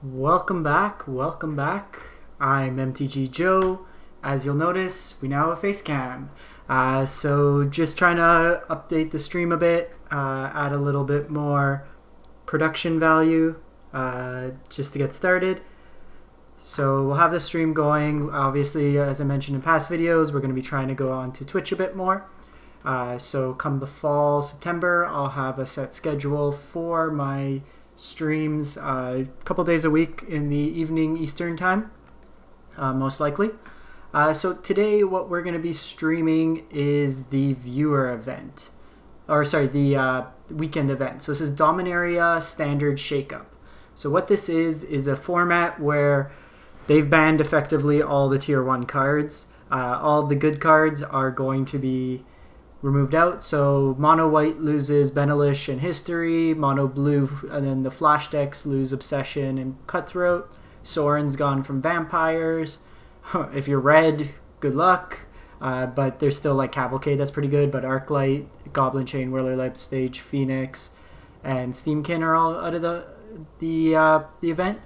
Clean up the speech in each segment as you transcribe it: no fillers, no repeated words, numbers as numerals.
Welcome back, welcome back. I'm MTG Joe. As you'll notice, we now have a face cam. So just trying to update the stream a bit, add a little bit more production value just to get started. So we'll have the stream going. Obviously, as I mentioned in past videos, we're going to be trying to go on to Twitch a bit more. So come the fall, September, I'll have a set schedule for my streams a couple days a week in the evening Eastern time, most likely. So today what we're going to be streaming is the viewer event, the weekend event. So this is Dominaria Standard Shakeup. So what this is a format where they've banned effectively all the tier 1 cards. All the good cards are going to be removed out. So mono white loses Benelish and History, mono blue, and then the flash decks lose Obsession and Cutthroat. Sorin's gone from Vampires. If you're red, good luck. But there's still like Cavalcade that's pretty good, but Arclight, Goblin Chain, Whirler Light Stage, Phoenix, and Steamkin are all out of the event.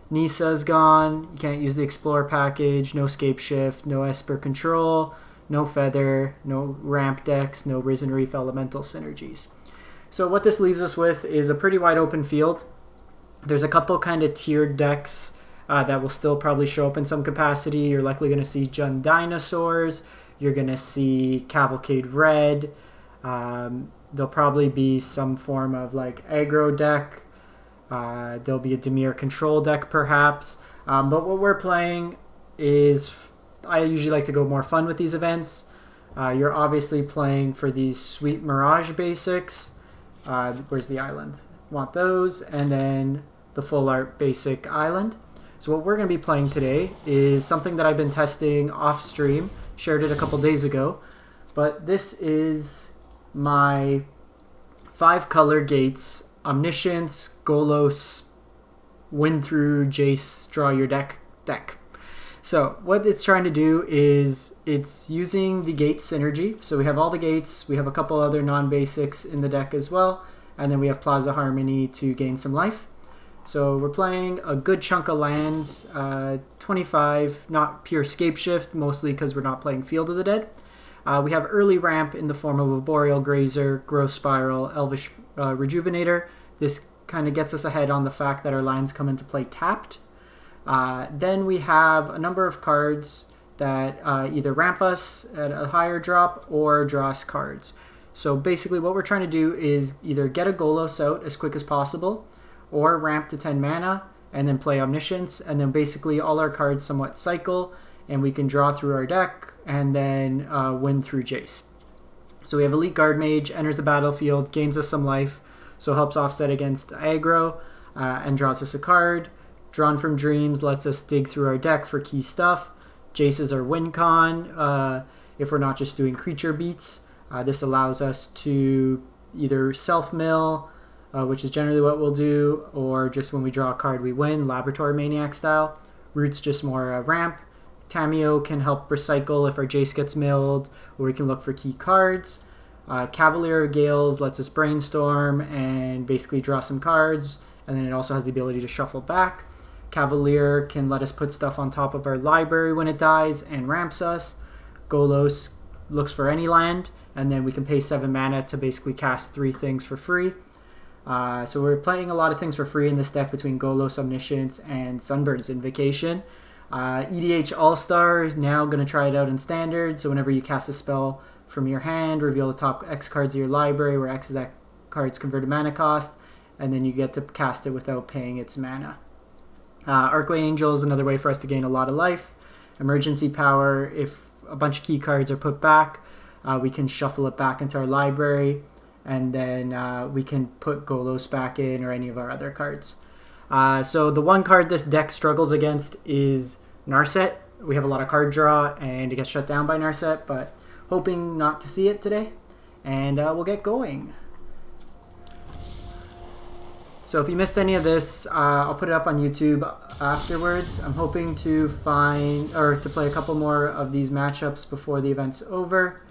Nisa's gone. You can't use the Explorer package. No Scape Shift. No Esper Control. No Feather. No Ramp decks. No Risen Reef Elemental synergies. So what this leaves us with is a pretty wide open field. There's a couple kind of tiered decks that will still probably show up in some capacity. You're likely going to see Jund Dinosaurs. You're going to see Cavalcade Red. There'll probably be some form of like aggro deck. There'll be a Dimir control deck perhaps. But what we're playing is, I usually like to go more fun with these events. You're obviously playing for these sweet Mirage basics. Where's the island? Want those. And then the full art basic island. So what we're going to be playing today is something that I've been testing off stream. Shared it a couple days ago. But this is my 5-color gates. Omniscience, Golos, win through, Jace, draw your deck. So what it's trying to do is it's using the gate synergy. So we have all the gates. We have a couple other non-basics in the deck as well. And then we have Plaza of Harmony to gain some life. So we're playing a good chunk of lands, 25, not pure Scape Shift, mostly because we're not playing Field of the Dead. We have early ramp in the form of a Boreal Grazer, Growth Spiral, Elvish Rejuvenator. This kind of gets us ahead on the fact that our lands come into play tapped. Then we have a number of cards that either ramp us at a higher drop or draw us cards. So basically what we're trying to do is either get a Golos out as quick as possible or ramp to 10 mana and then play Omniscience, and then basically all our cards somewhat cycle and we can draw through our deck and then win through Jace. So we have Elite Guardmage, enters the battlefield, gains us some life, so helps offset against aggro and draws us a card. Drawn from Dreams lets us dig through our deck for key stuff. Jace is our win con if we're not just doing creature beats. This allows us to either self-mill, which is generally what we'll do, or just when we draw a card we win, Laboratory Maniac style. Root's just more ramp. Tamiyo can help recycle if our Jace gets milled, or we can look for key cards. Cavalier of Gales lets us brainstorm and basically draw some cards, and then it also has the ability to shuffle back. Cavalier can let us put stuff on top of our library when it dies and ramps us. Golos looks for any land, and then we can pay 7 mana to basically cast 3 things for free. So we're playing a lot of things for free in this deck between Golos, Omniscience, and Sunbird's Invocation. EDH All-Star is now going to try it out in Standard, so whenever you cast a spell from your hand, reveal the top X cards of your library, where X is that card's converted mana cost, and then you get to cast it without paying its mana. Archway Angel is another way for us to gain a lot of life. Emergency Power, if a bunch of key cards are put back, we can shuffle it back into our library, and then we can put Golos back in or any of our other cards. So the one card this deck struggles against is Narset. We have a lot of card draw, and it gets shut down by Narset, but hoping not to see it today. And we'll get going. So if you missed any of this, I'll put it up on YouTube afterwards. I'm hoping to play a couple more of these matchups before the event's over.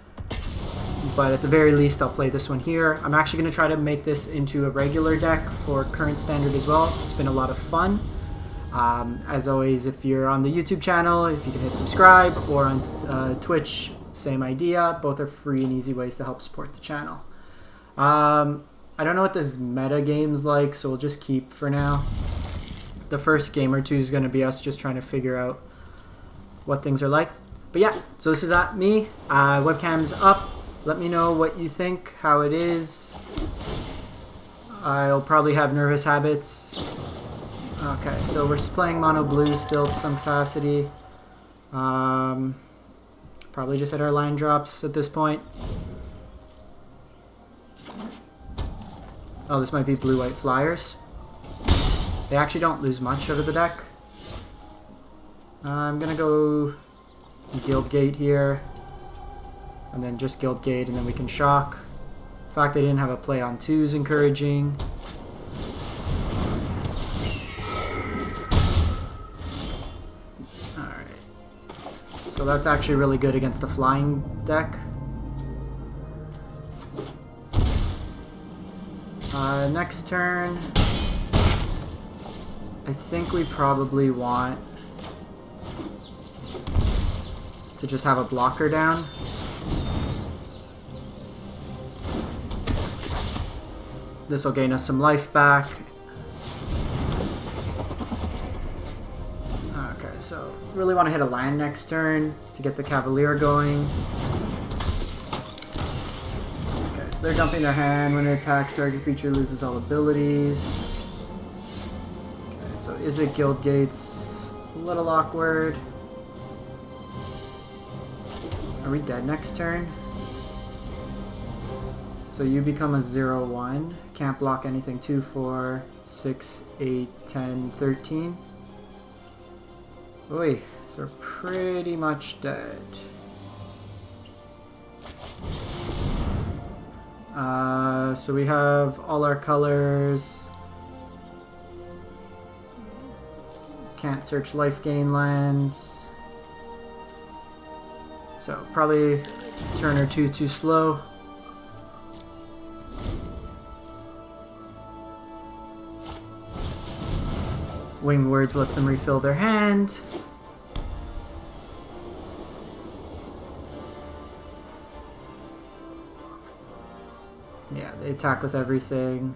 But at the very least, I'll play this one here. I'm actually going to try to make this into a regular deck for current Standard as well. It's been a lot of fun. As always, if you're on the YouTube channel, if you can hit subscribe, or on Twitch, same idea. Both are free and easy ways to help support the channel. I don't know what this meta game's like, so we'll just keep for now. The first game or two is going to be us just trying to figure out what things are like. But yeah, so this is me. Webcam's up. Let me know what you think, how it is. I'll probably have nervous habits. Okay, so we're playing mono blue still to some capacity. Probably just hit our line drops at this point. Oh, this might be blue-white flyers. They actually don't lose much out of the deck. I'm gonna go Guildgate here, and then just Guildgate, and then we can shock. The fact they didn't have a play on 2 is encouraging. Alright. So that's actually really good against the flying deck. Next turn, I think we probably want to just have a blocker down. This will gain us some life back. Okay, so really want to hit a land next turn to get the Cavalier going. They're dumping their hand. When it attacks, target creature loses all abilities. Okay, so is it Guildgate's a little awkward? Are we dead next turn? So you become a 0/1. Can't block anything. 2, 4, 6, 8, 10, 13. Oi, so we're pretty much dead. So we have all our colors. Can't search life gain lands. So probably turn or two too slow. Winged Words lets them refill their hand. Yeah, they attack with everything.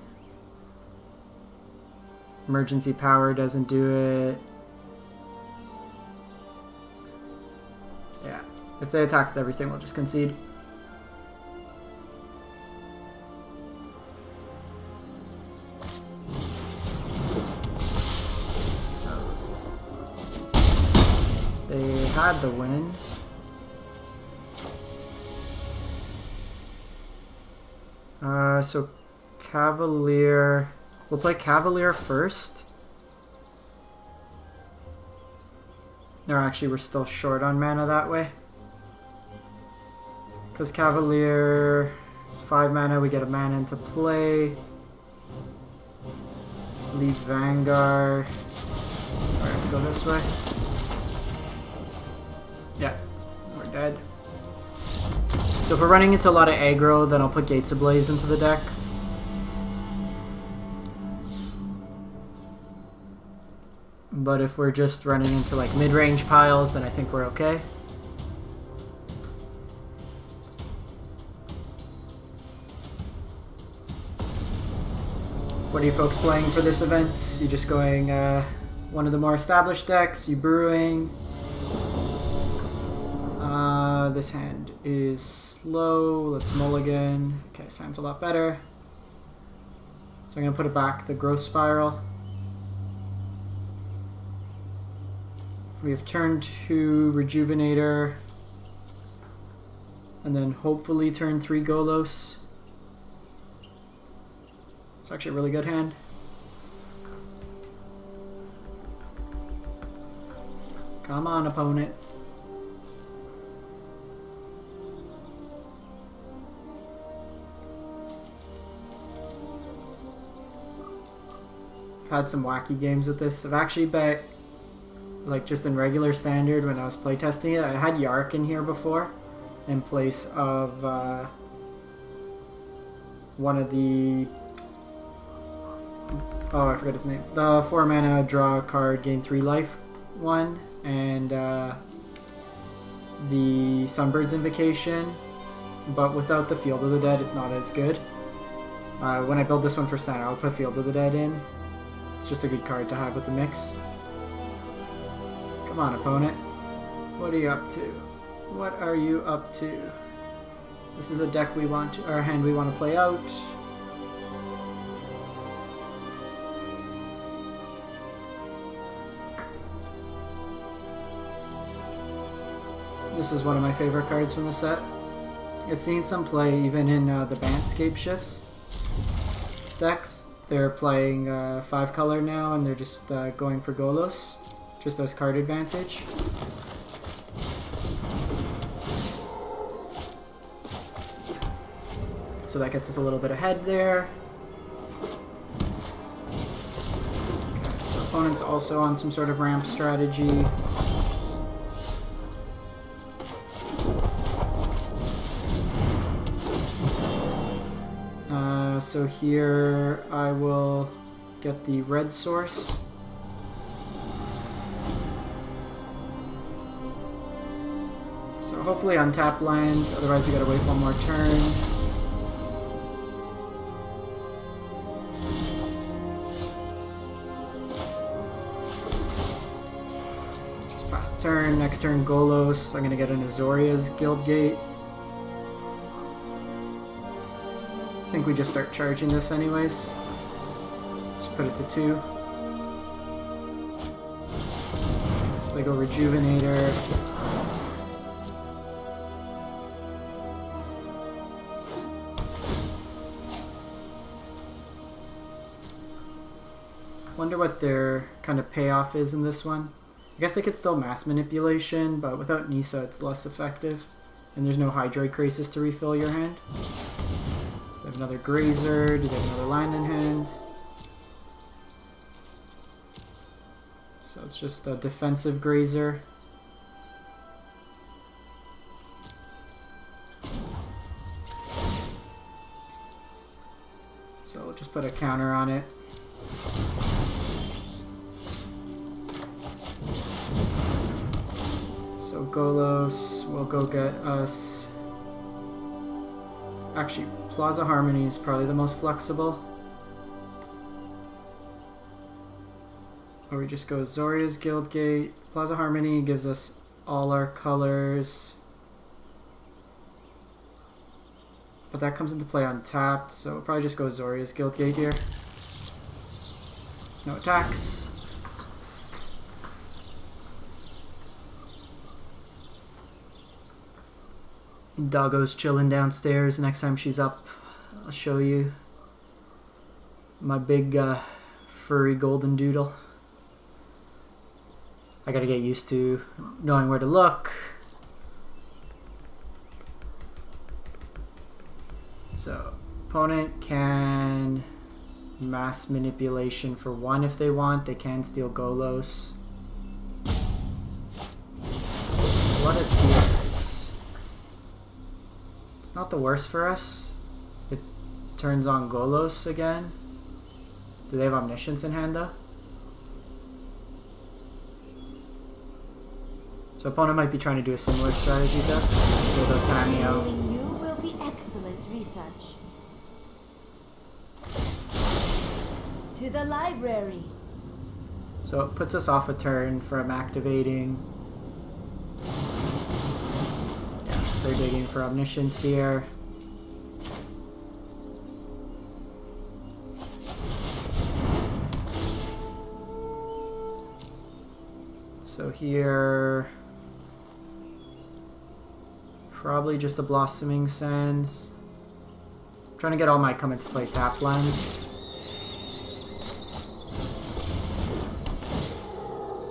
Emergency Power doesn't do it. Yeah, if they attack with everything, we'll just concede. They had the win. So Cavalier, we'll play Cavalier first. No, actually we're still short on mana that way. Because Cavalier is 5 mana, we get a mana into play. Leave Vanguard. I have to go this way. Yeah, we're dead. So if we're running into a lot of aggro, then I'll put Gates Ablaze into the deck. But if we're just running into like mid-range piles, then I think we're okay. What are you folks playing for this event? You just going one of the more established decks? You brewing? This hand is slow. Let's mulligan. Okay, sounds a lot better. So I'm going to put it back, the growth spiral. We have turn 2 Rejuvenator. And then hopefully turn 3 Golos. It's actually a really good hand. Come on, opponent. I've had some wacky games with this. I've actually bet, like just in regular standard when I was playtesting it, I had Yark in here before in place of one of the Oh, I forgot his name. The 4 mana draw card, gain 3 life one, and the Sunbird's Invocation, but without the Field of the Dead, it's not as good. When I build this one for Standard, I'll put Field of the Dead in. It's just a good card to have with the mix. Come on, opponent. What are you up to? What are you up to? This is a deck we want to, or a hand we want to play out. This is one of my favorite cards from the set. It's seen some play even in the Bantscape Shifts decks. They're playing 5 color now, and they're just going for Golos, just as card advantage. So that gets us a little bit ahead there. Okay, so opponent's also on some sort of ramp strategy. So here I will get the red source. So hopefully untap land, otherwise we gotta wait one more turn. Just pass the turn. Next turn Golos. I'm gonna get an Azorius Guildgate. I think we just start charging this anyways. Just put it to 2. So they go Rejuvenator. Wonder what their kind of payoff is in this one. I guess they could still Mass Manipulation, but without Nisa it's less effective. And there's no Hydroid Crisis to refill your hand. They have another Grazer. Do they have another land in hand? So it's just a defensive Grazer. So we'll just put a counter on it. So Golos will go get us. Actually, Plaza of Harmony is probably the most flexible. Or we just go Azorius Guildgate. Plaza of Harmony gives us all our colors. But that comes into play untapped, so we'll probably just go Azorius Guildgate here. No attacks. Doggo's chilling downstairs. Next time she's up, I'll show you my big furry golden doodle. I gotta get used to knowing where to look. So, opponent can Mass Manipulation for 1 if they want. They can steal Golos. What it's here. Not the worst for us. It turns on Golos again. Do they have Omniscience in hand though? So opponent might be trying to do a similar strategy to us. So we'll go Tamiyo. You will be excellent research. To the library. So it puts us off a turn from activating. They're digging for Omniscience here. So here, probably just the Blossoming Sands. I'm trying to get all my come into play tap lands.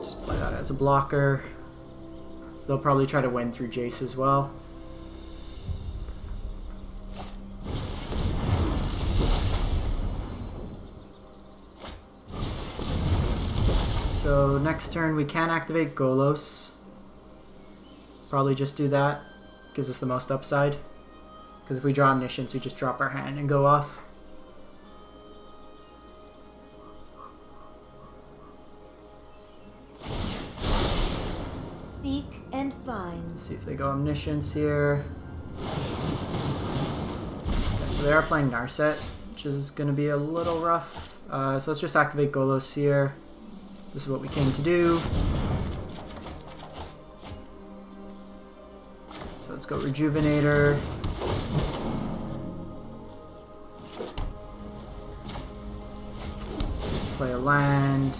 Just play that as a blocker. So they'll probably try to win through Jace as well. So next turn we can activate Golos. Probably just do that. Gives us the most upside. Because if we draw Omniscience, we just drop our hand and go off. and fine. Let's see if they go omniscience here. Okay, so they are playing Narset, which is going to be a little rough. So let's just activate Golos here. This is what we came to do. So let's go Rejuvenator. Play a land.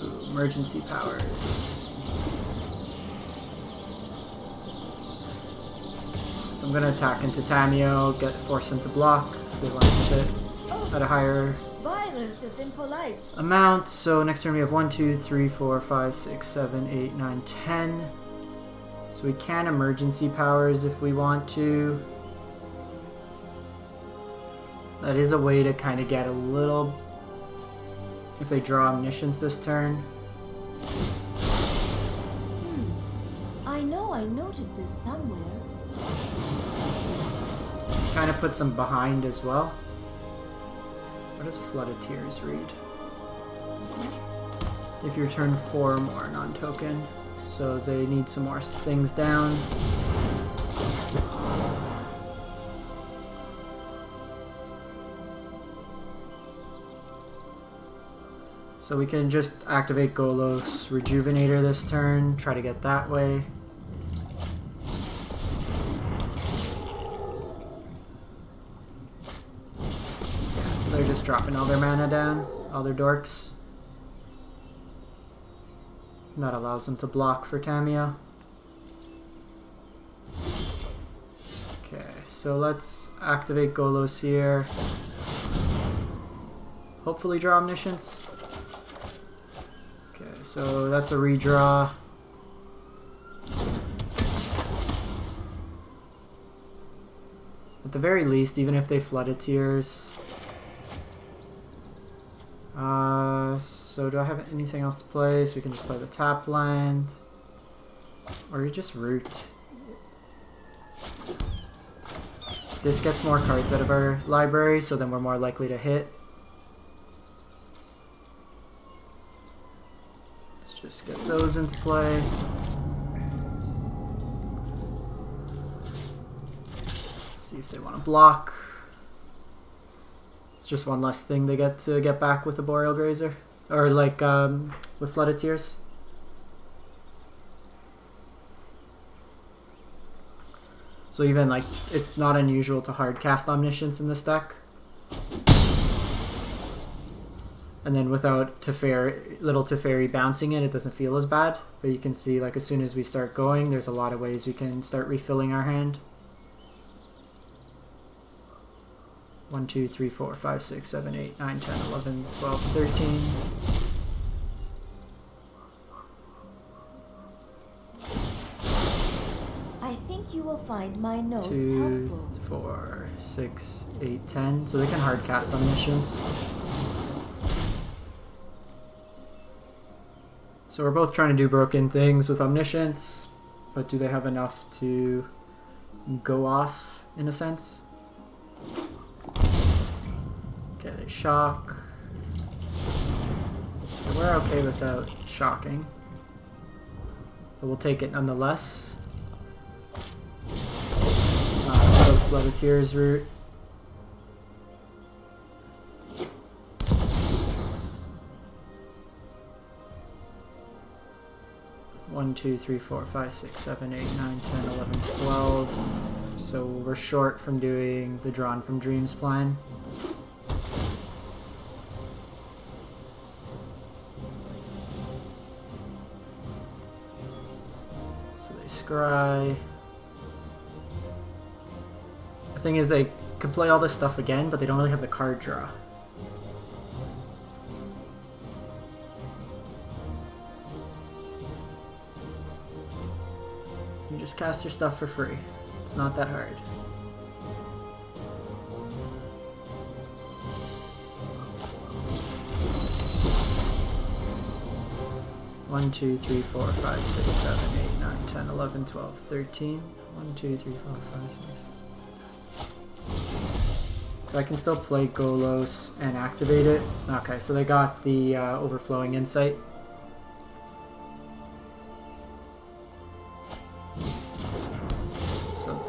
Ooh, emergency powers. So I'm going to attack into Tamiyo, force him to block if they want to sit at a higher Violence is impolite. amount. So next turn we have 1, 2, 3, 4, 5, 6, 7, 8, 9, 10. So we can emergency powers if we want to. That is a way to kind of get a little... If they draw omniscience this turn. I know I noted this somewhere. Kind of puts them behind as well. What does Flood of Tears read? If you return 4 more non-token. So they need some more things down. So we can just activate Golos Rejuvenator this turn, try to get that way. Yeah, so they're just dropping all their mana down, all their dorks. And that allows them to block for Tamiyo. Okay, so let's activate Golos here. Hopefully draw Omniscience. Okay, so that's a redraw. At the very least, even if they flooded Tears. So do I have anything else to play? So we can just play the tap land. Or you just root. This gets more cards out of our library, so then we're more likely to hit. Let's just get those into play. See if they want to block. It's just one less thing they get to get back with the Boreal Grazer. Or like with Flooded Tears. So even like, it's not unusual to hard cast Omniscience in this deck. And then without little Teferi bouncing it, it doesn't feel as bad. But you can see like as soon as we start going, there's a lot of ways we can start refilling our hand. 1, 2, 3, 4, 5, 6, 7, 8, 9, 10, 11, 12, 13. I think you will find my notes 2, helpful. 4, 6, 8, 10. So they can hard cast Omniscience. So we're both trying to do broken things with Omniscience, but do they have enough to go off in a sense? Okay, they shock. We're okay without shocking, but we'll take it nonetheless. Flood of Tears route. One, 2, 3, 4, 5, 6, 7, 8, 9, 10, 11, 12. So we're short from doing the Drawn from Dreams plan. So they scry. The thing is, they can play all this stuff again, but they don't really have the card draw. You just cast your stuff for free. It's not that hard. One, 2, 3, 4, 5, 6, 7, 8, 9, 10, 11, 12, 13. 1, 2, 3, 4, 5, 6. So I can still play Golos and activate it. Okay, so they got the Overflowing Insight.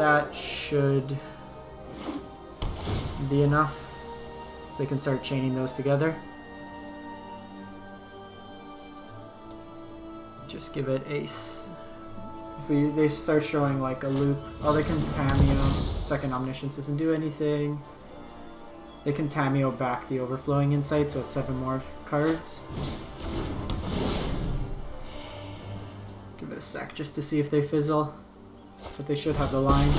that should be enough. They can start chaining those together. Just give it ace. If they start showing like a loop, oh, they can Tamiyo. Second omniscience doesn't do anything. They can Tamiyo back the overflowing insight, so it's 7 more cards. Give it a sec just to see if they fizzle, but they should have the line.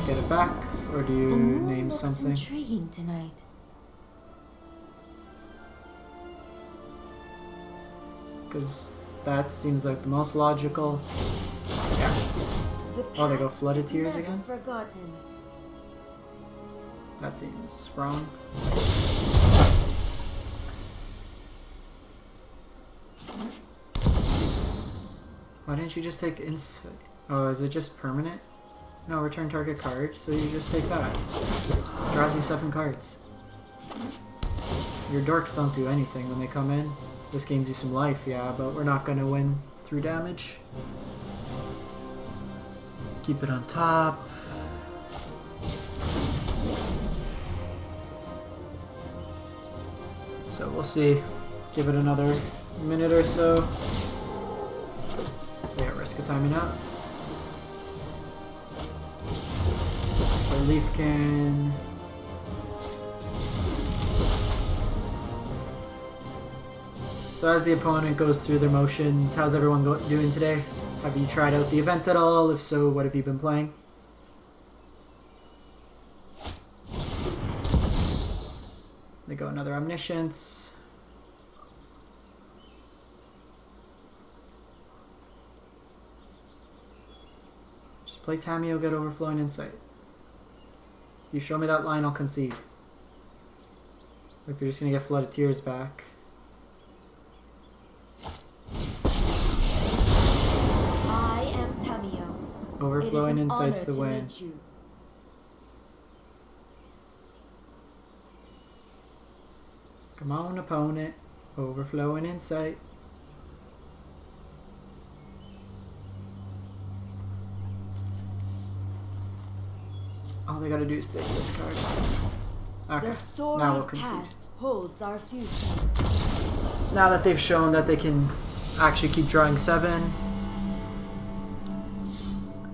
Get it back, or do you name something? Intriguing tonight. Because that seems like the most logical. Yeah. Oh, they go Flooded Tears again? Forgotten. That seems wrong. Why didn't you just take insight? Oh, is it just permanent? No, return target card, so you just take that. Draws you 7 cards. Your dorks don't do anything when they come in. This gains you some life, yeah, but we're not gonna win through damage. Keep it on top. So we'll see. Give it another minute or so. Yeah, risk of timing out. Leaf can. So as the opponent goes through their motions, how's everyone doing today? Have you tried out the event at all? If so, what have you been playing? They go another omniscience. Just play Tamiyo, get overflowing insight. If you show me that line, I'll concede. If you're just gonna get Flooded Tears back. I am Tamiyo. Overflowing insight's the win. Come on, opponent. Overflowing insight. All they gotta do is take this card. Okay, now we'll concede. Holds our future. Now that they've shown that they can actually keep drawing 7.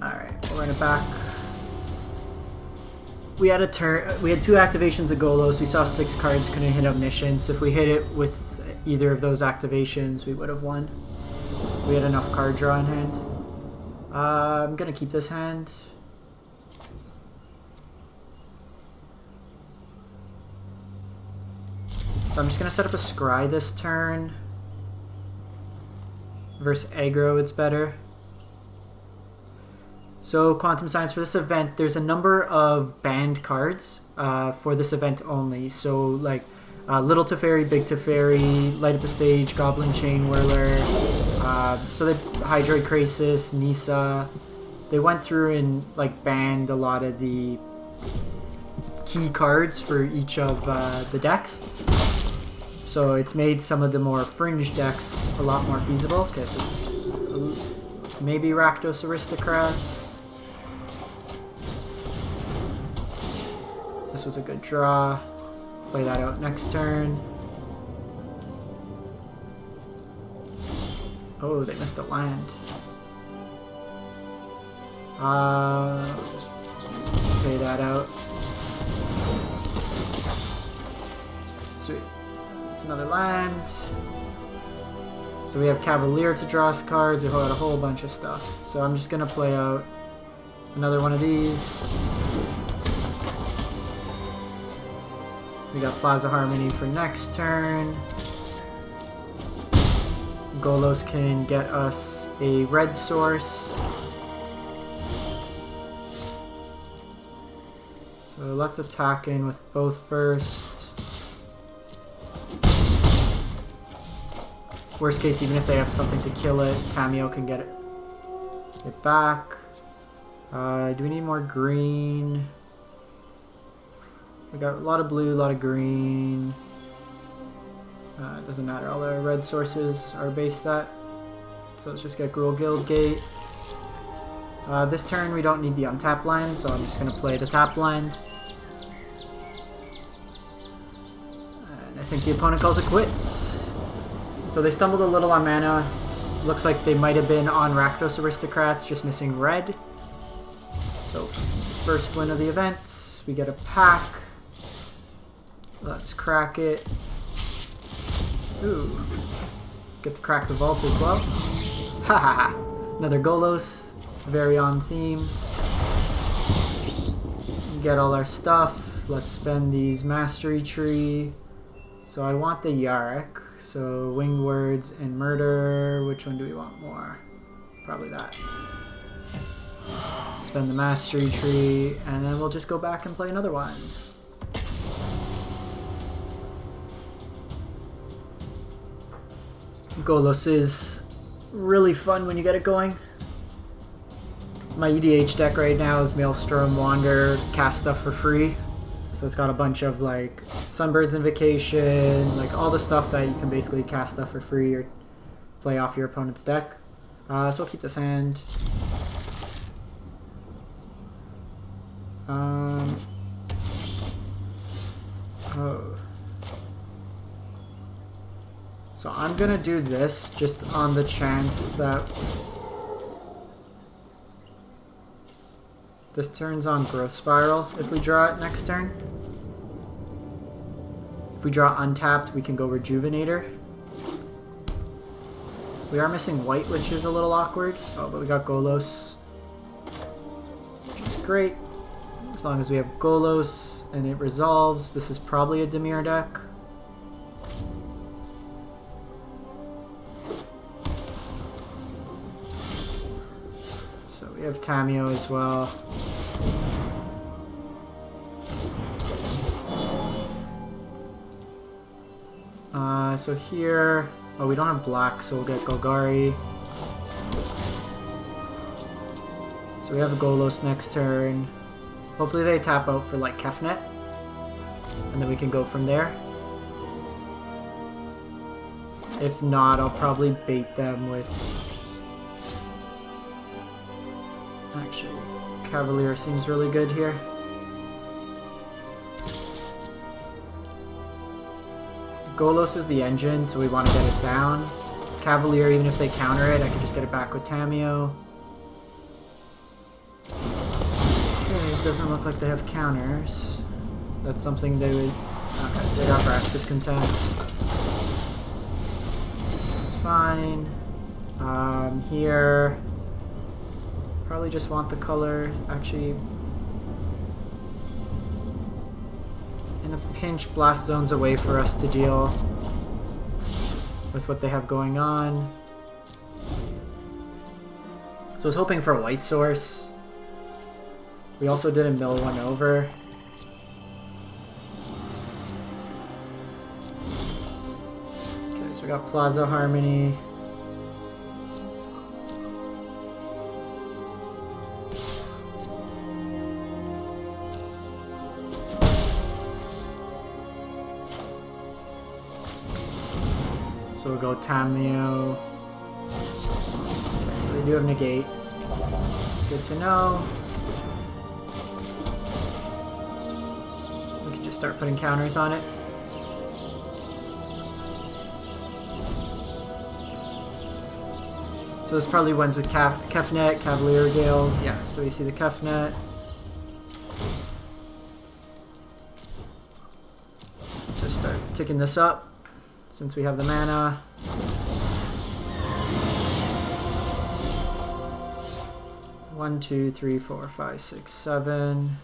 Alright, we'll run it back. We had 2 activations of Golos. We saw 6 cards, couldn't hit Omniscience. If we hit it with either of those activations, we would have won. We had enough card draw in hand. I'm gonna keep this hand. So I'm just going to set up a Scry this turn. Versus aggro, it's better. So Quantum Science, for this event, there's a number of banned cards for this event only. So like Little Teferi, Big Teferi, Light Up the Stage, Goblin Chain Whirler. So they Hydroid Krasis, Nisa. They went through and like banned a lot of the key cards for each of the decks. So it's made some of the more fringe decks a lot more feasible. Guess this is maybe Rakdos Aristocrats. This was a good draw. Play that out next turn. Oh, they missed a land. Just play that out. Sweet. Another land. So we have Cavalier to draw us cards. We got a whole bunch of stuff. So I'm just gonna play out another one of these. We got Plaza of Harmony for next turn. Golos can get us a red source. So let's attack in with both first. Worst case, even if they have something to kill it, Tamiyo can get it back. Do we need more green? We got a lot of blue, a lot of green. It doesn't matter, all the red sources are base that. So let's just get Gruul Guildgate. This turn we don't need the untapped land, so I'm just going to play the tap land. And I think the opponent calls it quits. So they stumbled a little on mana. Looks like they might have been on Rakdos Aristocrats, just missing red. So first win of the event. We get a pack. Let's crack it. Ooh. Get to crack the vault as well. Ha ha ha. Another Golos. Very on theme. Get all our stuff. Let's spend these Mastery Tree. So I want the Yarok. So Winged Words and Murder. Which one do we want more? Probably that. Spend the Mastery Tree. And then we'll just go back and play another one. Golos is really fun when you get it going. My EDH deck right now is Maelstrom, Wander, cast stuff for free. So it's got a bunch of like Sunbird's Invocation, like all the stuff that you can basically cast stuff for free or play off your opponent's deck. So we'll keep this hand. Oh. So I'm gonna do this just on the chance that this turns on Growth Spiral if we draw it next turn. If we draw untapped, we can go Rejuvenator. We are missing white, which is a little awkward. Oh, but we got Golos, which is great. As long as we have Golos and it resolves, this is probably a Dimir deck. So we have Tamiyo as well. So here, oh, we don't have black, so we'll get Golgari. So we have a Golos next turn. Hopefully they tap out for like Kefnet, and then we can go from there. If not, I'll probably bait them with... Actually, Cavalier seems really good here. Golos is the engine, so we want to get it down. Cavalier, even if they counter it, I can just get it back with Tamiyo. Okay, it doesn't look like they have counters. That's something they would... Okay, so they got Vraska's Contempt. That's fine. Here... Probably just want the color, actually... In a pinch, Blast Zone's a way for us to deal with what they have going on. So I was hoping for a white source. We also didn't mill one over. Okay, so we got Plaza of Harmony. So we'll go Tamiyo. Okay, so they do have negate. Good to know. We can just start putting counters on it. So this probably wins with Kefnet, Cavalier of Gales. Yeah, so we see the Kefnet. Just start ticking this up. Since we have the mana. One, two, three, four, five, six, seven.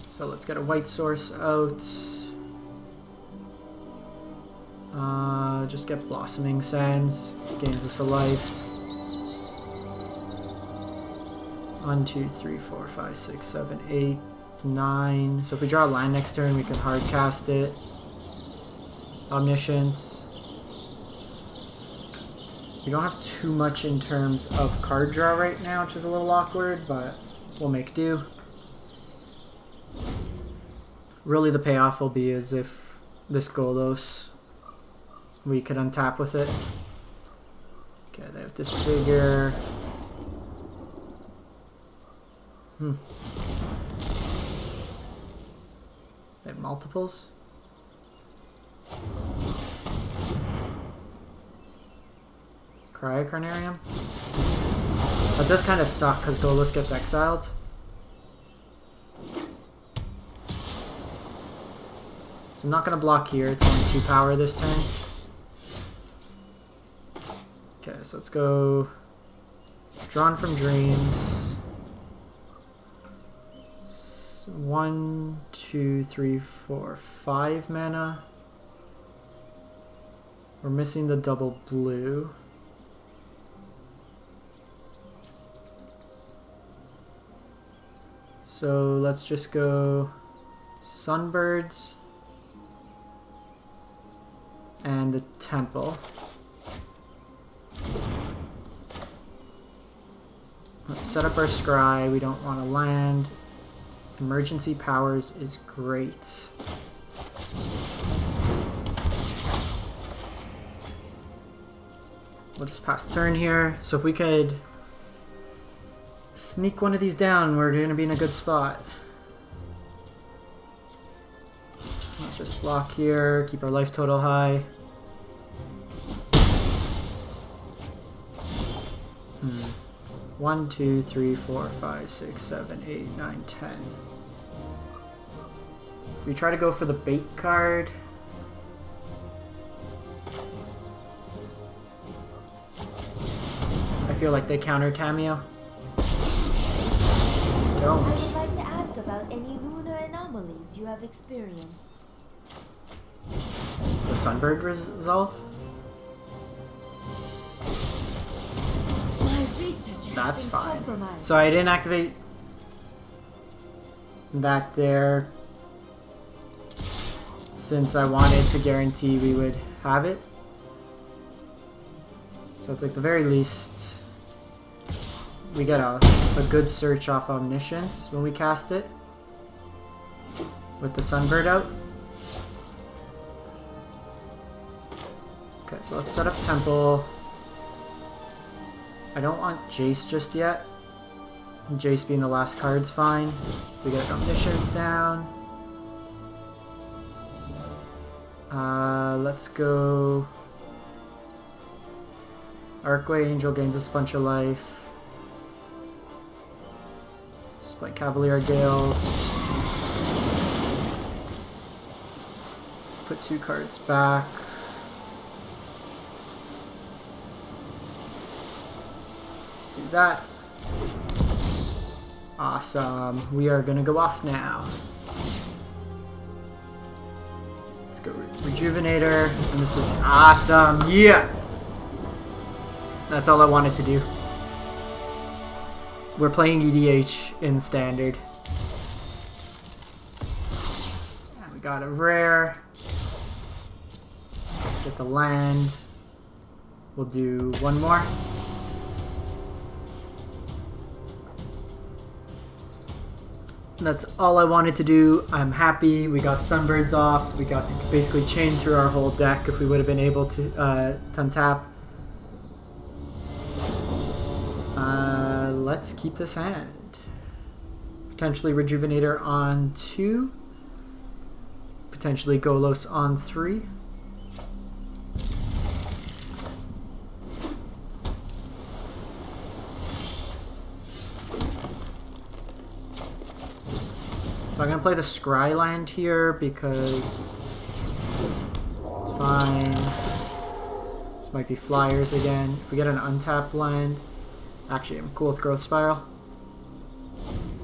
So let's get a white source out. Just get Blossoming Sands, gains us a life. 1, 2, 3, 4, 5, 6, 7, 8, 9. So if we draw a land next turn, we can hard cast it. Omniscience. We don't have too much in terms of card draw right now, which is a little awkward, but we'll make do. Really the payoff will be as if this Golos, we could untap with it. Okay, they have Disfigure. They have multiples. Cryocarnarium. That does kind of suck because Golos gets exiled. So I'm not going to block here. It's only 2 power this turn. Okay, so let's go Drawn from Dreams. 1, 2, 3, 4, 5 mana. We're missing the double blue. So let's just go Sunbirds and the Temple. Let's set up our scry. We don't want to land. Emergency powers is great. We'll just pass turn here. So if we could sneak one of these down, we're going to be in a good spot. Let's just block here, keep our life total high. 1, 2, 3, 4, 5, 6, 7, 8, 9, 10. Do we try to go for the bait card? I feel like they counter Tamiyo. Don't. I would like to ask about any lunar anomalies you have experienced. The Sunbird resolve? My research has That's been fine. compromised. So I didn't activate that there since I wanted to guarantee we would have it. So at the very least, we get a good search off Omniscience when we cast it with the Sunbird out. Okay, so let's set up Temple. I don't want Jace just yet. Jace being the last card's fine. To get Omniscience down. Let's go Archway Angel gains us a bunch of life. Let's just play Cavalier of Gales. Put 2 cards back. Let's do that. Awesome. We are gonna go off now. Let's go Rejuvenator. And this is awesome. Yeah! That's all I wanted to do. We're playing EDH in Standard. And we got a rare. Get the land. We'll do one more. That's all I wanted to do. I'm happy. We got Sunbirds off. We got to basically chain through our whole deck if we would have been able to untap. Let's keep this hand. Potentially Rejuvenator on 2. Potentially Golos on 3. So I'm going to play the Scry land here because it's fine. This might be flyers again. If we get an untapped land, actually I'm cool with Growth Spiral.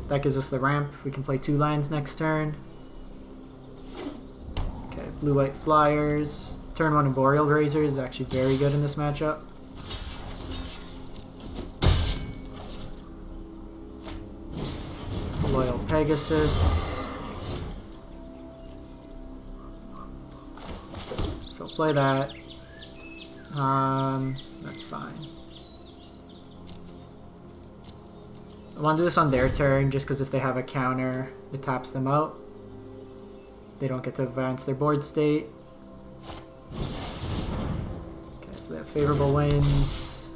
That gives us the ramp. We can play 2 lands next turn. Okay, blue-white flyers. Turn 1 and Boreal Grazer is actually very good in this matchup. Loyal Pegasus. So play that. That's fine. I want to do this on their turn just because if they have a counter, it taps them out. They don't get to advance their board state. Okay, so they have favorable winds.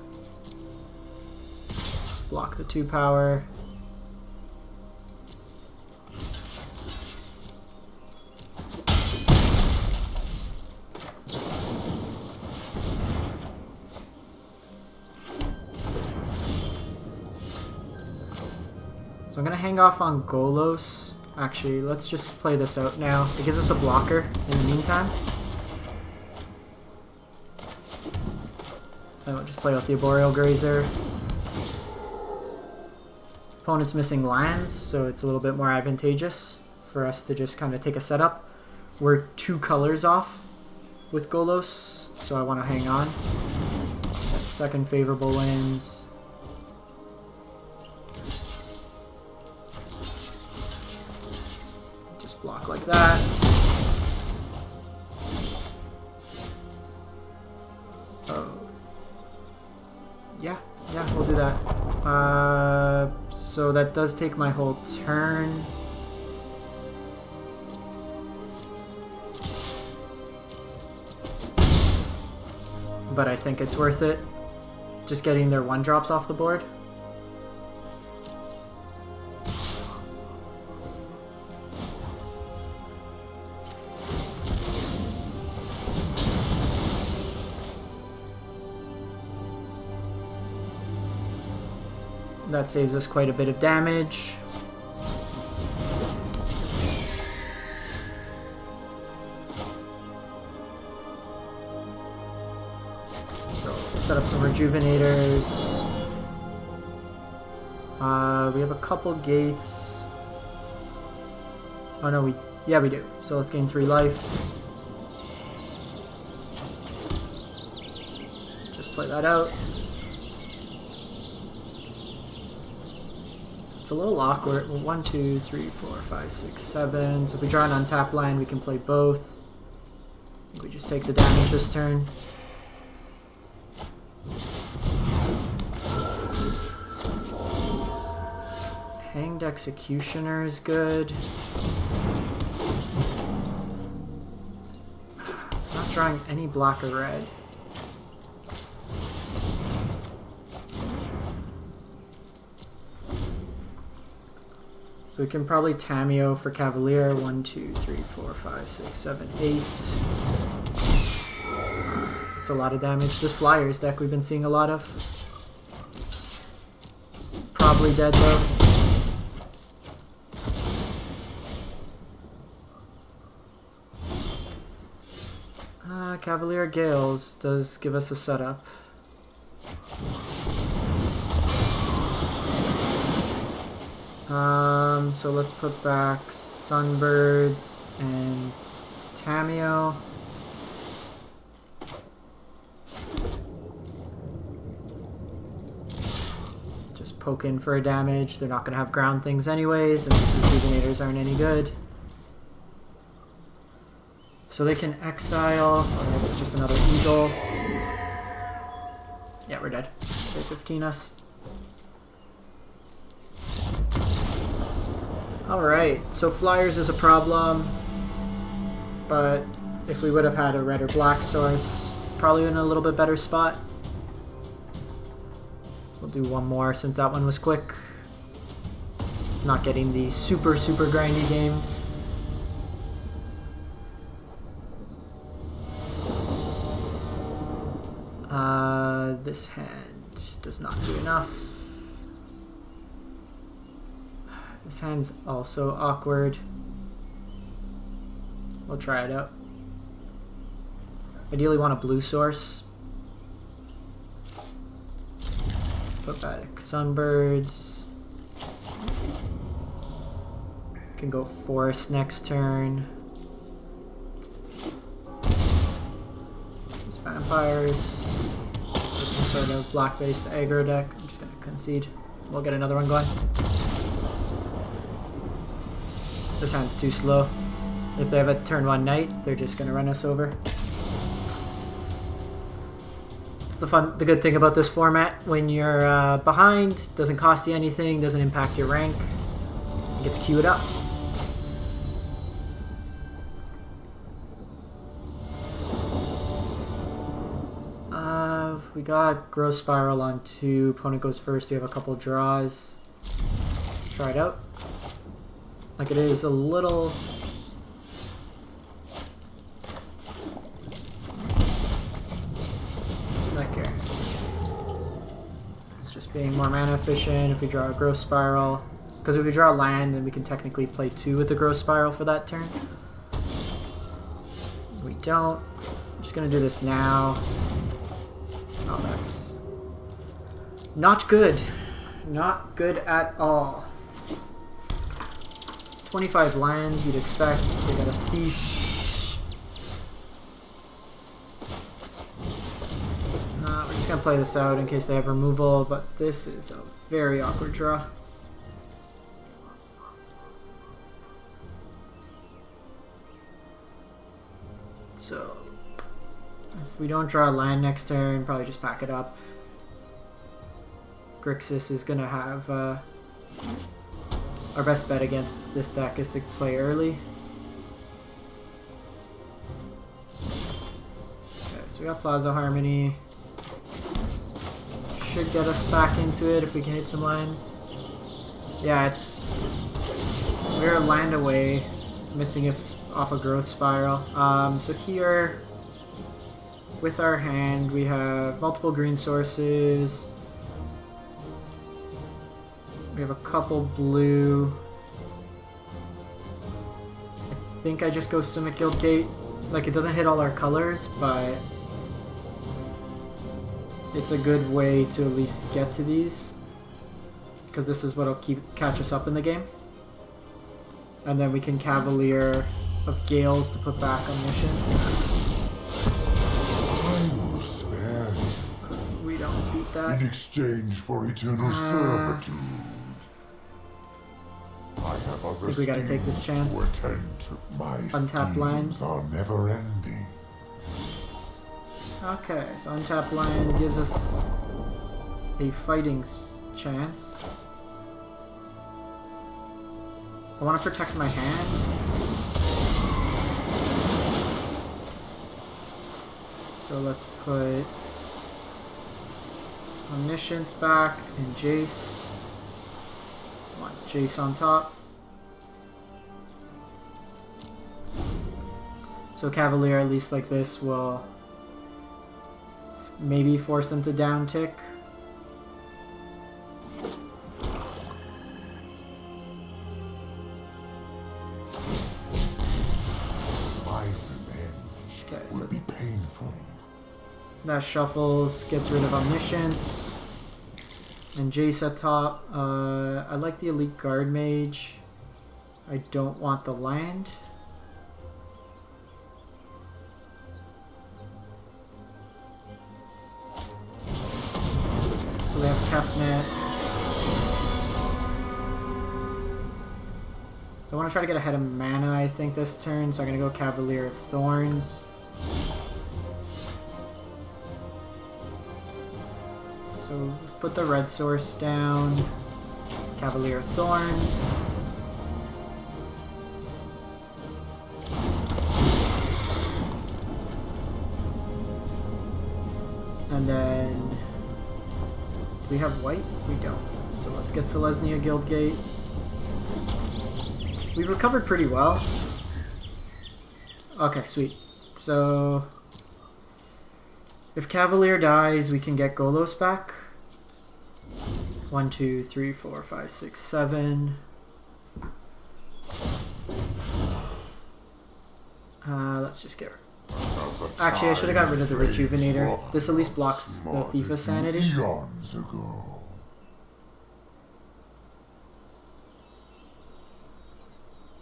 Just block the 2 power. So I'm going to hang off on Golos. Actually, let's just play this out now. It gives us a blocker in the meantime. And we'll just play out the Arboreal Grazer. Opponent's missing lands, so it's a little bit more advantageous for us to just kind of take a setup. We're 2 colors off with Golos, so I want to hang on. Second favorable wins. Block like that. Oh. Yeah, we'll do that. So that does take my whole turn. But I think it's worth it. Just getting their 1-drops off the board. That saves us quite a bit of damage. So set up some rejuvenators. We have a couple gates. Oh no, we do. So let's gain 3 life. Just play that out. It's a little awkward. 1, 2, 3, 4, 5, 6, 7. So if we draw an untapped land, we can play both. I think we just take the damage this turn. Hanged Executioner is good. Not drawing any black or red. So we can probably Tamiyo for Cavalier. 1, 2, 3, 4, 5, 6, 7, 8. It's a lot of damage. This Flyers deck we've been seeing a lot of. Probably dead though. Cavalier of Gales does give us a setup. So let's put back Sunbirds and Tamiyo. Just poke in for a damage. They're not going to have ground things anyways, and the Rejuvenators aren't any good. So they can exile. Oh, it's just another Eagle. Yeah, we're dead. They 15 us. Alright, so Flyers is a problem, but if we would have had a red or black source, probably in a little bit better spot. We'll do one more since that one was quick. Not getting the super grindy games. This hand does not do enough. This hand's also awkward. We'll try it out. Ideally want a blue source. Put back Sunbirds. Can go Forest next turn. This is Vampires. Some sort of black-based aggro deck. I'm just going to concede. We'll get another one going. This hand's too slow. If they have a turn 1 Knight, they're just going to run us over. the good thing about this format. When you're behind, doesn't cost you anything, doesn't impact your rank. You get to queue it up. We got Growth Spiral on 2. Opponent goes first. You have a couple draws. Try it out. Like, it is a little... Okay. It's just being more mana efficient if we draw a Growth Spiral. Because if we draw land, then we can technically play 2 with the Growth Spiral for that turn. We don't. I'm just going to do this now. Oh, that's not good. Not good at all. 25 lands, you'd expect. They got a thief. We're just going to play this out in case they have removal, but this is a very awkward draw. So... if we don't draw a land next turn, probably just pack it up. Grixis is going to have... our best bet against this deck is to play early. Okay, so we got Plaza of Harmony. Should get us back into it if we can hit some lands. Yeah, it's... we're a land away, missing it off a Growth Spiral. So here... with our hand, we have multiple green sources. We have a couple blue. I think I just go Selesnya Guildgate. Like, it doesn't hit all our colors, but it's a good way to at least get to these. Because this is what'll catch us up in the game. And then we can Cavalier of Gales to put back omniscience. We don't beat that. In exchange for eternal servitude. I think we gotta take this chance. To attend to my Untap land. are never ending. Okay, so untap land gives us a fighting chance. I want to protect my hand. So let's put Omniscience back and Jace. I want Jace on top. So Cavalier, at least like this, will maybe force them to down tick. My revenge will be painful. That shuffles, gets rid of Omniscience. And Jace at top. I like the Elite Guardmage. I don't want the land. Okay, so they have Kefnet. So I want to try to get ahead of mana, I think, this turn. So I'm going to go Cavalier of Thorns. So let's put the red source down. Cavalier of Thorns. And then... do we have white? We don't. So let's get Selesnya Guildgate. We've recovered pretty well. Okay, sweet. So... if Cavalier dies, we can get Golos back. 1, 2, 3, 4, 5, 6, 7. Let's just get... actually, I should have got rid of the Rejuvenator. This at least blocks the Thief of Sanity. Eons ago.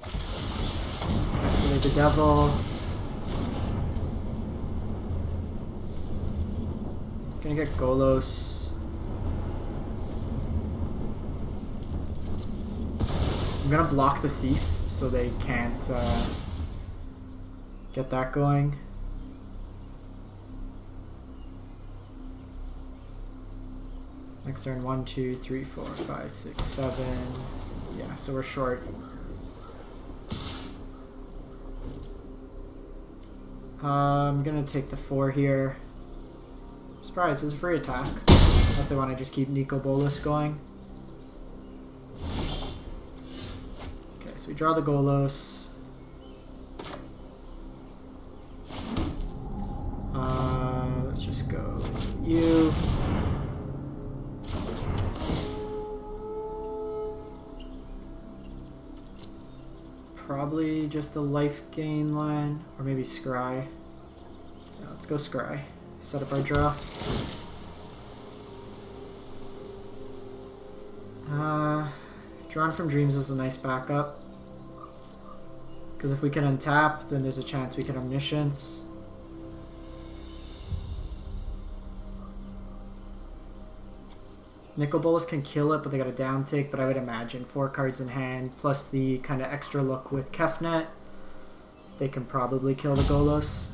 Okay, so they have the Devil. Gonna get Golos. I'm gonna block the Thief so they can't get that going. Next turn, 1, 2, 3, 4, 5, 6, 7. Yeah, so we're short. I'm gonna take the 4 here. Surprise, it was a free attack. Unless they want to just keep Nico Bolas going. Okay, so we draw the Golos. Let's just go you. Probably just a life gain line, or maybe Scry. Yeah, let's go Scry. Set up our draw. Drawn from Dreams is a nice backup. Because if we can untap, then there's a chance we can Omniscience. Nicol Bolas can kill it, but they got a down tick, but I would imagine 4 cards in hand, plus the kind of extra look with Kefnet, they can probably kill the Golos.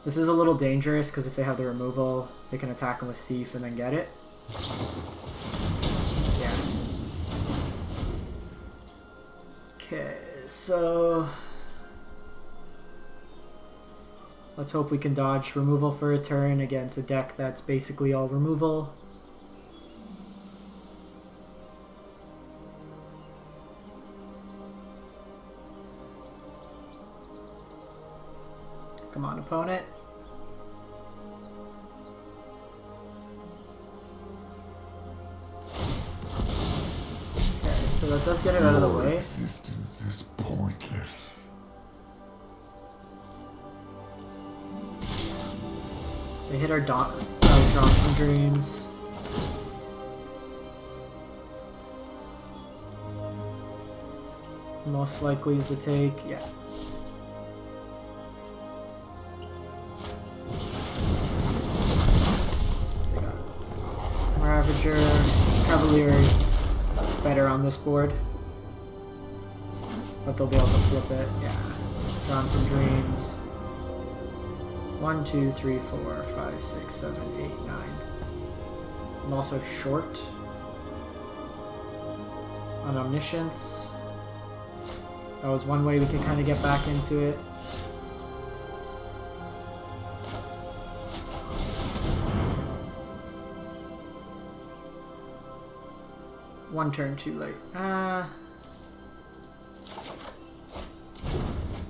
This is a little dangerous, because if they have the removal, they can attack him with Thief and then get it. Yeah. Okay, so... let's hope we can dodge removal for a turn against a deck that's basically all removal. Come on, opponent. Okay, so that does get it out of the way. Existence is pointless. They hit our Drawn from Dreams. Most likely is the take, yeah. Ravager, Cavaliers better on this board. But they'll be able to flip it, yeah. Drawn from Dreams. 1, 2, 3, 4, 5, 6, 7, 8, 9. I'm also short on Omniscience. That was one way we could kind of get back into it. One turn too late.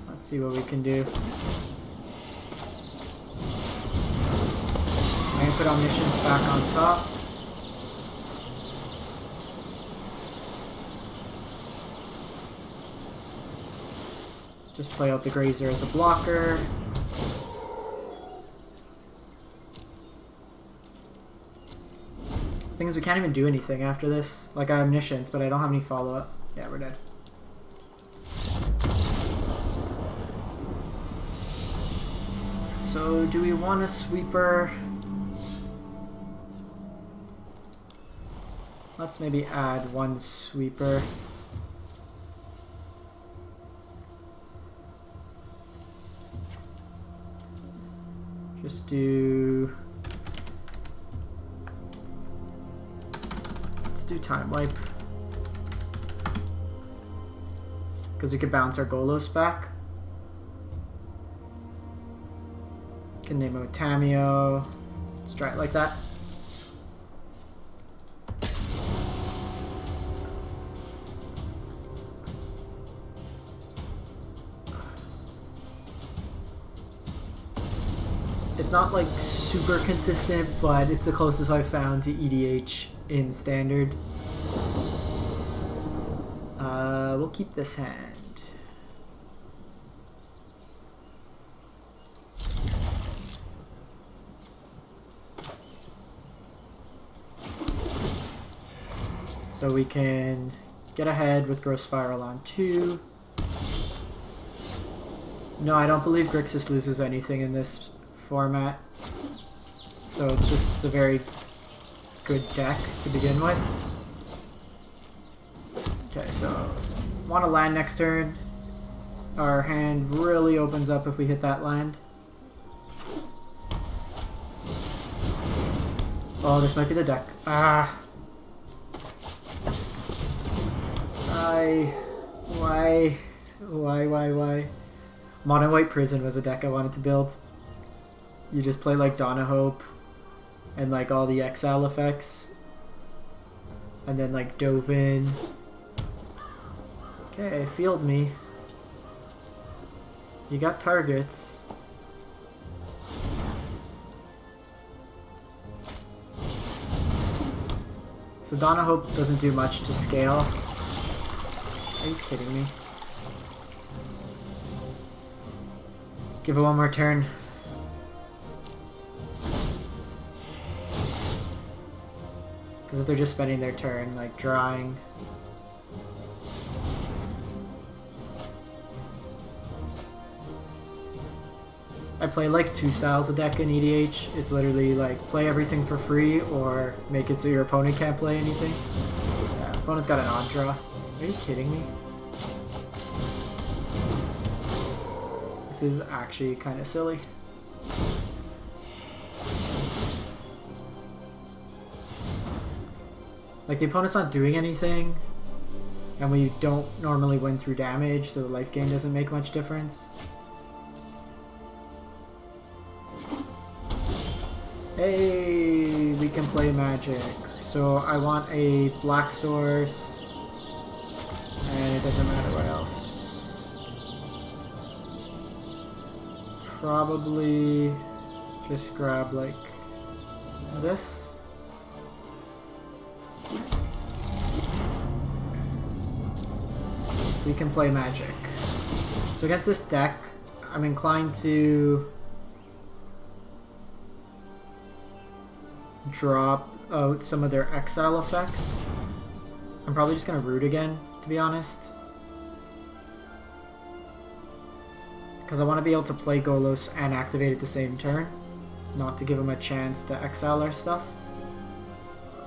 Let's see what we can do. I'm going to put Omniscience back on top. Just play out the Grazer as a blocker. Thing is, we can't even do anything after this. Like, I have Omniscience, but I don't have any follow-up. Yeah, we're dead. So, do we want a sweeper? Let's maybe add 1 sweeper. Just do... let's do Time Wipe. Because we could bounce our Golos back. Can name it Tamiyo. Let's try it like that. It's not like super consistent, but it's the closest I've found to EDH in Standard. We'll keep this hand. So we can get ahead with Growth Spiral on 2. No, I don't believe Grixis loses anything in this format. So it's a very good deck to begin with. Okay, so want to land next turn. Our hand really opens up if we hit that land. Oh, this might be the deck. Ah. Why? Mono White Prison was a deck I wanted to build. You just play like Dawn of Hope and like all the exile effects. And then like Dovin. Okay, field me. You got targets. So Dawn of Hope doesn't do much to scale. Are you kidding me? Give it one more turn. Because if they're just spending their turn, like drawing. I play like two styles of deck in EDH. It's literally like play everything for free or make it so your opponent can't play anything. Yeah, opponent's got an odd draw. Are you kidding me? This is actually kind of silly. Like the opponent's not doing anything and we don't normally win through damage, so the life gain doesn't make much difference. Hey, we can play magic. So I want a black source, and it doesn't matter what else. Probably just grab like this. We can play magic. So against this deck, I'm inclined to drop out some of their exile effects. I'm probably just gonna root again, to be honest. Because I want to be able to play Golos and activate at the same turn. Not to give them a chance to exile our stuff.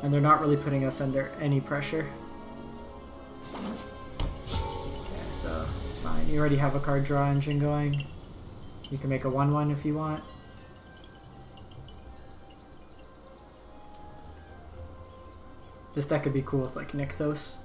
And they're not really putting us under any pressure. Okay, so it's fine. You already have a card draw engine going. You can make a 1/1 if you want. This deck could be cool with like Nykthos.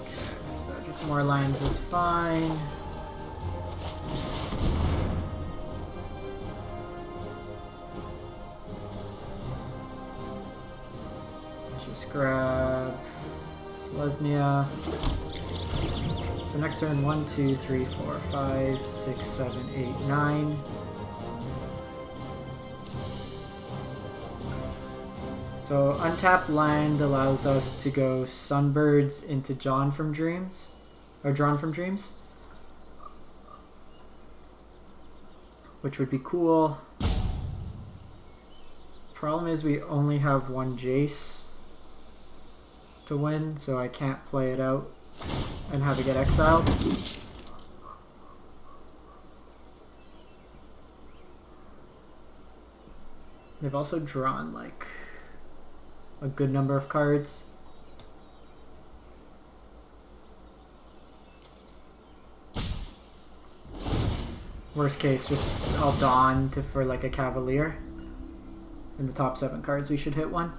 Okay, so just more lines is fine. Just grab Selesnya. So next turn, 1, 2, 3, 4, 5, 6, 7, 8, 9. So untapped land allows us to go Sunbirds into Drawn from Dreams. Which would be cool. Problem is we only have one Jace to win, so I can't play it out and have it get exiled. They've also drawn like a good number of cards. Worst case, just I'll Dawn for like a Cavalier. In the top 7 cards we should hit one.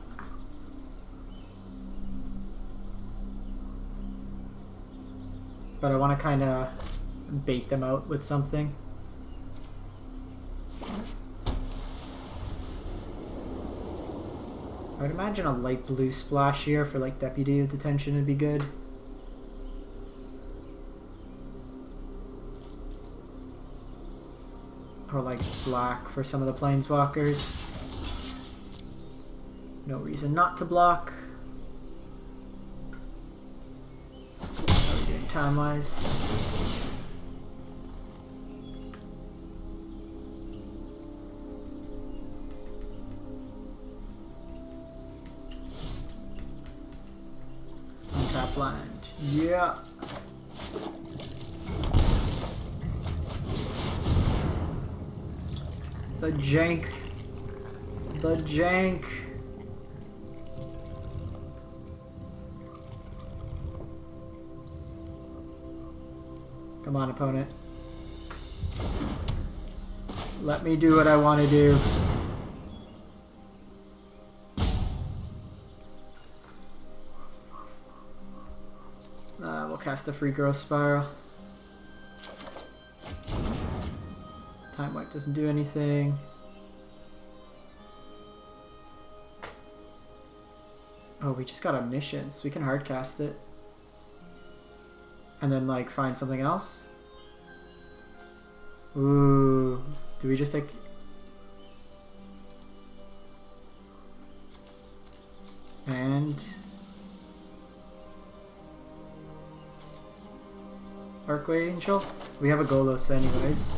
But I want to kind of bait them out with something. I would imagine a light blue splash here for like Deputy of Detention would be good. Or like black for some of the Planeswalkers. No reason not to block. Time-wise. Untap land. Yeah. The jank. The jank. Come on, opponent. Let me do what I want to do. We'll cast a free growth spiral. Time wipe doesn't do anything. Oh, we just got omniscience. We can hard cast it. And then like find something else. Ooh. Do we just take... And... Archway Angel? We have a Golos anyways.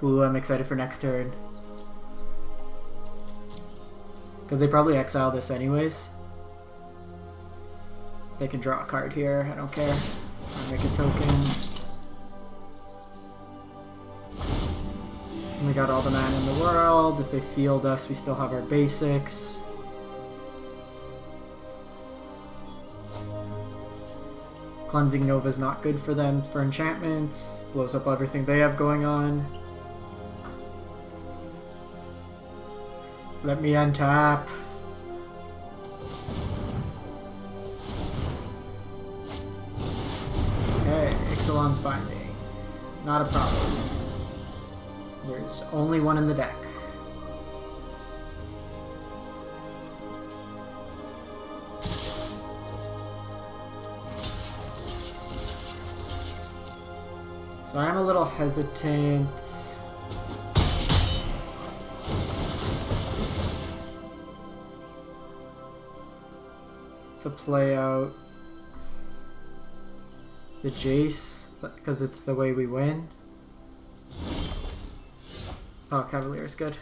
Ooh, I'm excited for next turn. Because they probably exile this anyways. They can draw a card here, I don't care. I'll make a token. And we got all the mana in the world. If they field us, we still have our basics. Cleansing Nova's not good for them for enchantments. Blows up everything they have going on. Let me untap. Okay, Ixalan's Binding. Not a problem. There's only one in the deck. So I'm a little hesitant to play out the Jace because it's the way we win. Oh, Cavalier is good.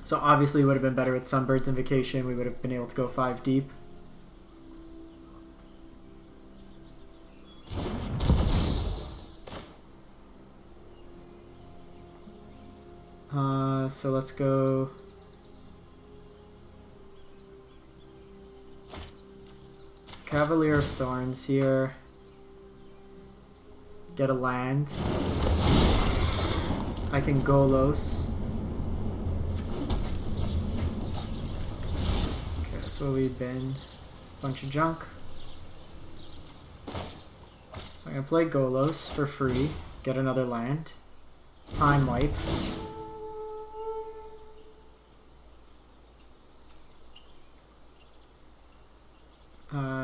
So obviously it would have been better with Sunbird's Invocation. We would have been able to go 5 deep. So let's go Cavalier of Thorns here. Get a land. I can Golos. Okay, that's where we've been. Bunch of junk. So I'm gonna play Golos for free. Get another land. Time wipe.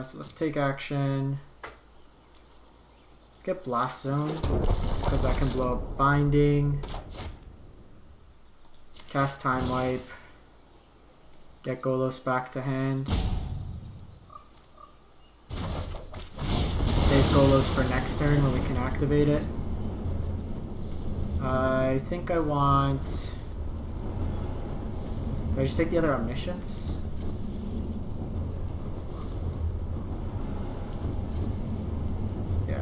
So let's take action. Let's get Blast Zone, because I can blow up Binding. Cast Time Wipe. Get Golos back to hand. Save Golos for next turn when we can activate it. I think I want... Do I just take the other Omniscience?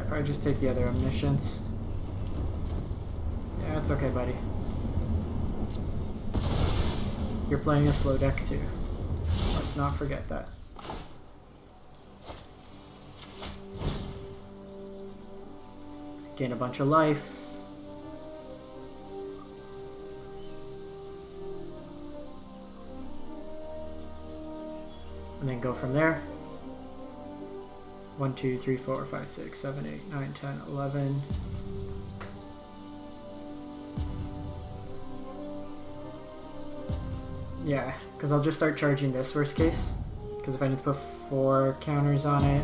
Probably just take the other Omniscience. Yeah, it's okay, buddy. You're playing a slow deck too. Let's not forget that. Gain a bunch of life. And then go from there. 1, 2, 3, 4, 5, 6, 7, 8, 9, 10, 11. Yeah, because I'll just start charging this worst case. Because if I need to put 4 counters on it.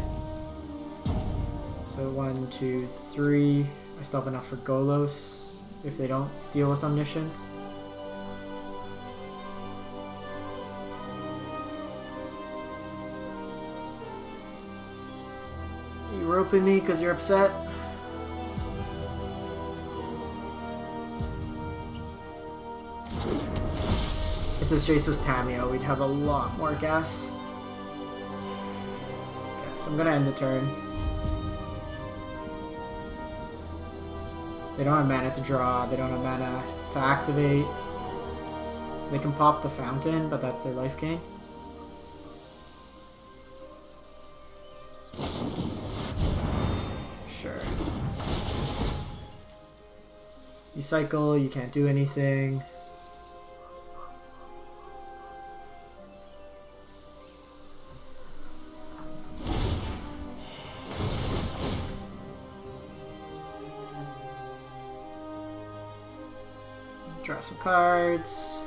So 1, 2, 3. I still have enough for Golos if they don't deal with Omniscience. Roping me because you're upset. If this Jace was Tamiyo, we'd have a lot more gas. Okay, so I'm gonna end the turn. They don't have mana to draw, they don't have mana to activate. They can pop the fountain, but that's their life gain. You cycle, you can't do anything. Draw some cards.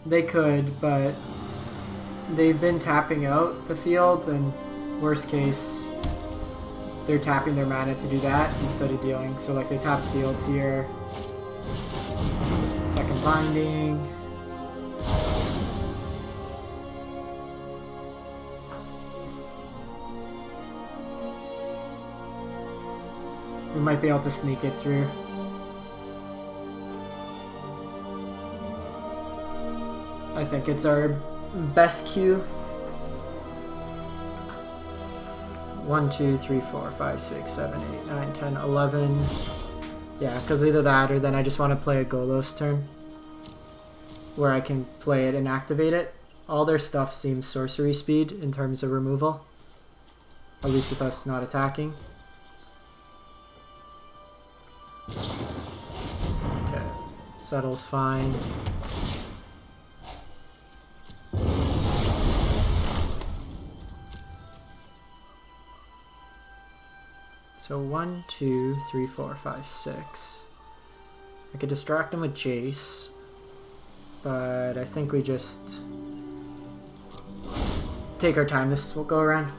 They could, but they've been tapping out the field, and worst case, they're tapping their mana to do that instead of dealing. So like they tap fields here. Second binding. We might be able to sneak it through. I think it's our best queue. 1, 2, 3, 4, 5, 6, 7, 8, 9, 10, 11. Yeah, because either that or then I just want to play a Golos turn where I can play it and activate it. All their stuff seems sorcery speed in terms of removal, at least with us not attacking. Okay, settle's fine. So 1, 2, 3, 4, 5, 6. I could distract him with Jace, but I think we just take our time this will go around.